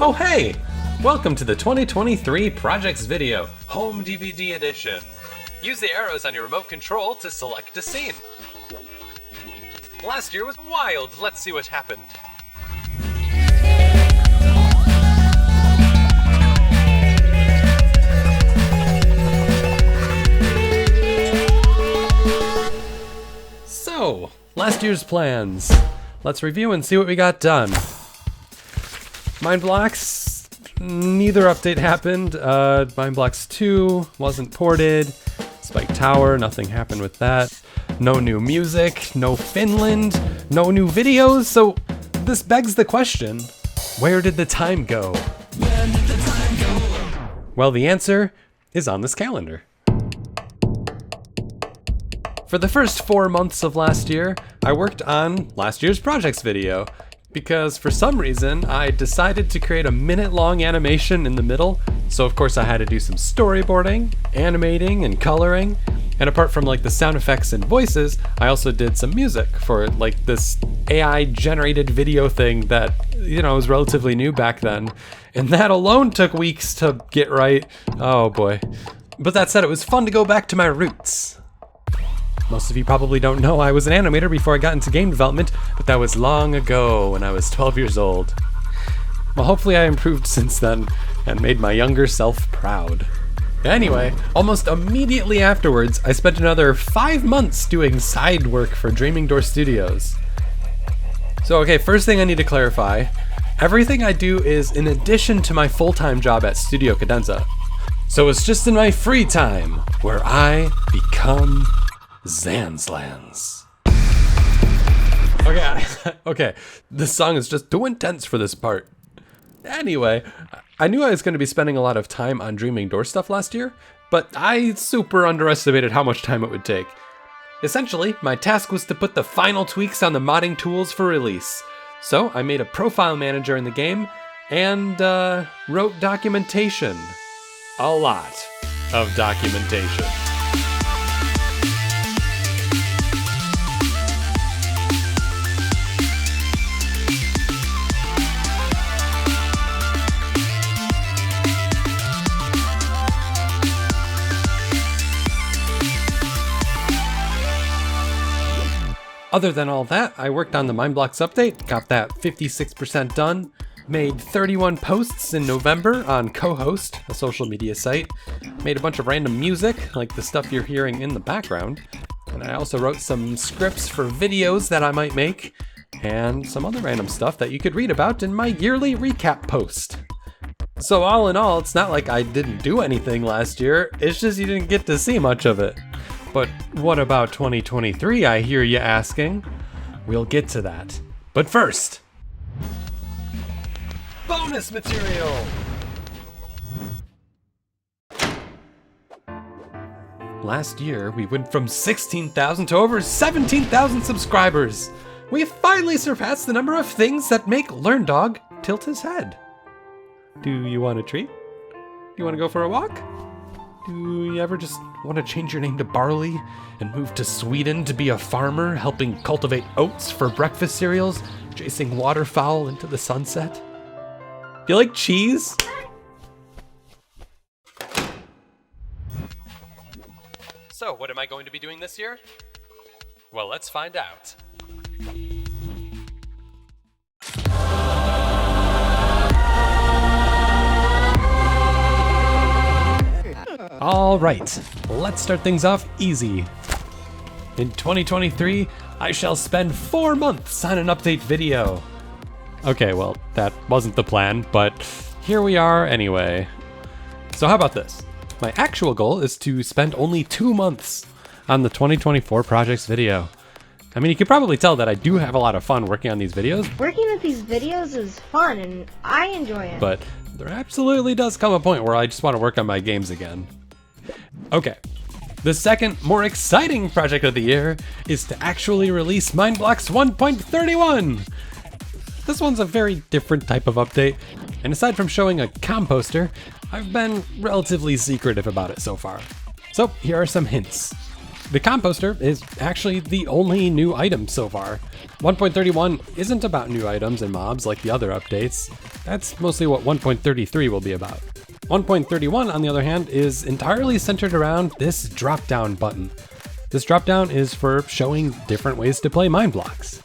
Oh hey! Welcome to the 2023 Projects Video, Home DVD Edition. Use the arrows on your remote control to select a scene. Last year was wild, let's see what happened. So, last year's plans. Let's review and see what we got done. Mind Blocks, neither update happened. Mind Blocks 2 wasn't ported. Spike Tower, nothing happened with that. No new music, no Finland, no new videos. So this begs the question, where did the time go? Where did the time go? Well, the answer is on this calendar. For the first 4 months of last year, I worked on last year's projects video, because for some reason I decided to create a minute-long animation in the middle, so of course I had to do some storyboarding, animating, and coloring, and apart from like the sound effects and voices, I also did some music for like this AI-generated video thing that, you know, was relatively new back then, and that alone took weeks to get right. Oh boy. But that said, it was fun to go back to my roots. Most of you probably don't know I was an animator before I got into game development, but that was long ago when I was 12 years old. Well, hopefully I improved since then and made my younger self proud. Anyway, almost immediately afterwards, I spent another 5 months doing side work for Dreaming Door Studios. So okay, first thing I need to clarify, everything I do is in addition to my full-time job at Studio Cadenza. So it's just in my free time where I become Zanslans. Okay, this song is just too intense for this part. Anyway, I knew I was going to be spending a lot of time on Dreaming Door stuff last year, but I super underestimated how much time it would take. Essentially, my task was to put the final tweaks on the modding tools for release. So I made a profile manager in the game and wrote documentation. A lot of documentation. Other than all that, I worked on the Mind Blocks update, got that 56% done, made 31 posts in November on Co-Host, a social media site, made a bunch of random music, like the stuff you're hearing in the background, and I also wrote some scripts for videos that I might make, and some other random stuff that you could read about in my yearly recap post. So all in all, it's not like I didn't do anything last year, it's just you didn't get to see much of it. But what about 2023, I hear you asking? We'll get to that. But first, bonus material! Last year, we went from 16,000 to over 17,000 subscribers. We finally surpassed the number of things that make Learndog tilt his head. Do you want a treat? Do you want to go for a walk? Do you ever just want to change your name to Barley and move to Sweden to be a farmer, helping cultivate oats for breakfast cereals, chasing waterfowl into the sunset? Do you like cheese? So, what am I going to be doing this year? Well, let's find out. All right, let's start things off easy. In 2023, I shall spend 4 months on an update video. Okay, well, that wasn't the plan, but here we are anyway. So how about this? My actual goal is to spend only 2 months on the 2024 projects video. I mean, you can probably tell that I do have a lot of fun working on these videos. Working with these videos is fun, and I enjoy it. But there absolutely does come a point where I just want to work on my games again. Okay, the second, more exciting project of the year is to actually release Mind Blocks 1.31. This one's a very different type of update, and aside from showing a composter, I've been relatively secretive about it so far. So here are some hints. The composter is actually the only new item so far. 1.31 isn't about new items and mobs like the other updates. That's mostly what 1.33 will be about. 1.31, on the other hand, is entirely centered around this drop-down button. This drop-down is for showing different ways to play Mind Blocks.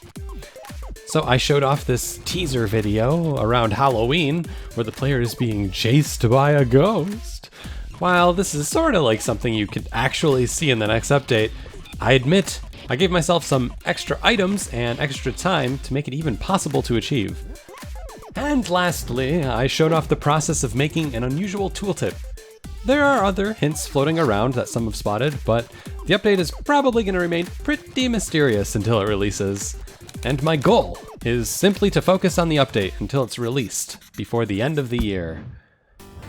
So I showed off this teaser video around Halloween where the player is being chased by a ghost. While this is sort of like something you could actually see in the next update, I admit I gave myself some extra items and extra time to make it even possible to achieve. And lastly, I showed off the process of making an unusual tooltip. There are other hints floating around that some have spotted, but the update is probably going to remain pretty mysterious until it releases. And my goal is simply to focus on the update until it's released before the end of the year.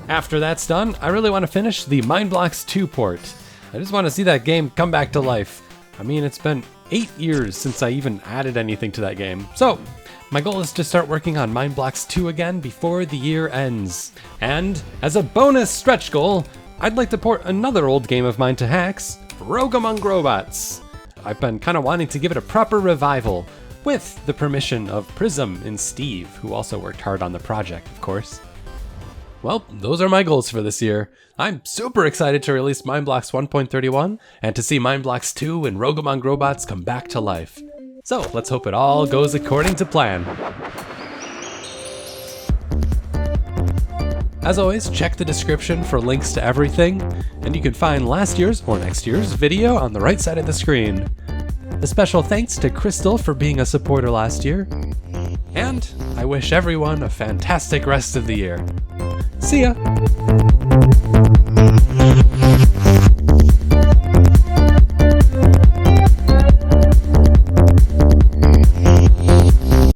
After that's done, I really want to finish the Mind Blocks 2 port. I just want to see that game come back to life. I mean, it's been 8 years since I even added anything to that game. So, my goal is to start working on Mind Blocks 2 again before the year ends. And, as a bonus stretch goal, I'd like to port another old game of mine to hacks, Rogue Among Robots. I've been kind of wanting to give it a proper revival, with the permission of Prism and Steve, who also worked hard on the project, of course. Well, those are my goals for this year. I'm super excited to release Mind Blocks 1.31 and to see Mind Blocks 2 and Rogue Among Robots come back to life. So let's hope it all goes according to plan. As always, check the description for links to everything, and you can find last year's or next year's video on the right side of the screen. A special thanks to Crystal for being a supporter last year, and I wish everyone a fantastic rest of the year. See ya!